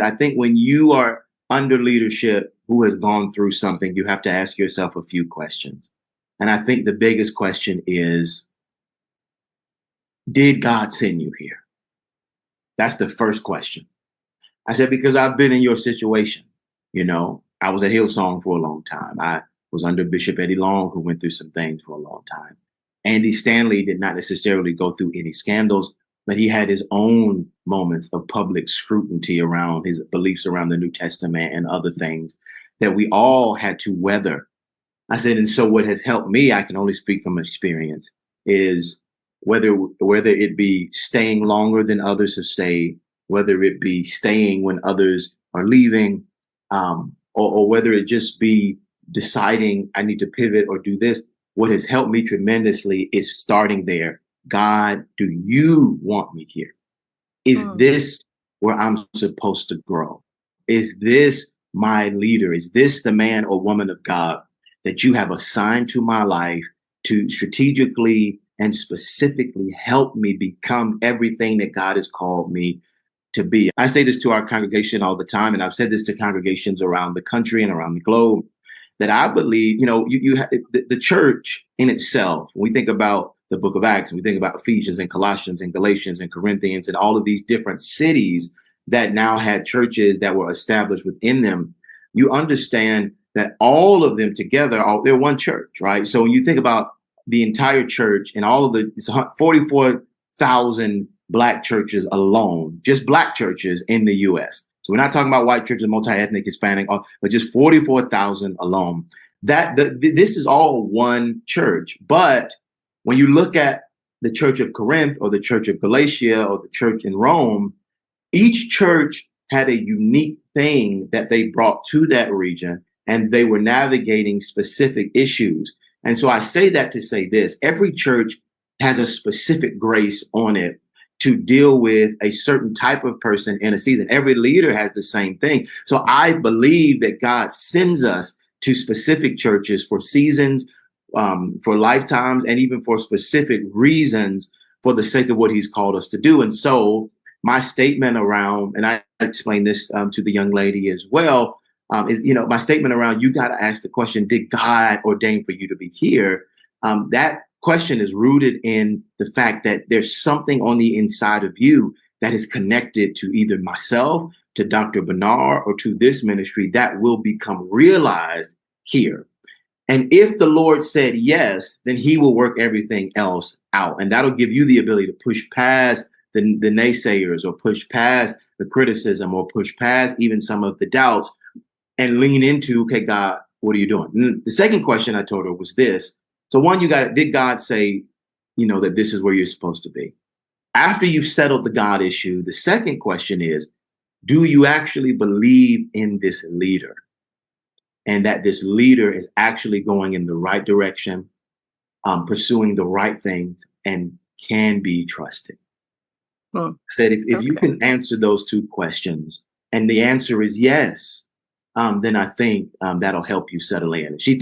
I think when you are under leadership who has gone through something, you have to ask yourself a few questions. And I think the biggest question is, did God send you here? That's the first question. I said, because I've been in your situation. I was at Hillsong for a long time. I was under Bishop Eddie Long, who went through some things for a long time. Andy Stanley did not necessarily go through any scandals, but he had his own moments of public scrutiny around his beliefs around the New Testament and other things that we all had to weather. I said, and so what has helped me, I can only speak from experience, is whether it be staying longer than others have stayed, whether it be staying when others are leaving, or whether it just be deciding I need to pivot or do this. What has helped me tremendously is starting there. God, do you want me here? Is this where I'm supposed to grow? Is this my leader? Is this the man or woman of God that you have assigned to my life to strategically and specifically help me become everything that God has called me to be? I say this to our congregation all the time, and I've said this to congregations around the country and around the globe, that I believe, the church in itself, when we think about the book of Acts, and we think about Ephesians and Colossians and Galatians and Corinthians and all of these different cities that now had churches that were established within them, you understand that all of them together, they're one church, right? So when you think about the entire church and all of it's 44,000 Black churches alone, just Black churches in the U.S. So we're not talking about white churches, multi-ethnic, Hispanic, but just 44,000 alone. This is all one church. But when you look at the Church of Corinth or the Church of Galatia or the church in Rome, each church had a unique thing that they brought to that region, and they were navigating specific issues. And so I say that to say this: every church has a specific grace on it to deal with a certain type of person in a season. Every leader has the same thing. So I believe that God sends us to specific churches for seasons, for lifetimes, and even for specific reasons for the sake of what he's called us to do. And so my statement around, and I explained this to the young lady as well, is, my statement around, you got to ask the question, did God ordain for you to be here? That question is rooted in the fact that there's something on the inside of you that is connected to either myself, to Dr. Bernard, or to this ministry that will become realized here. And if the Lord said yes, then he will work everything else out. And that'll give you the ability to push past the naysayers, or push past the criticism, or push past even some of the doubts, and lean into, okay, God, what are you doing? And the second question I told her was this. So one, did God say, that this is where you're supposed to be? After you've settled the God issue, the second question is, do you actually believe in this leader? And that this leader is actually going in the right direction, pursuing the right things, and can be trusted. I said, if you can answer those two questions, and the answer is yes, then I think that'll help you settle in. She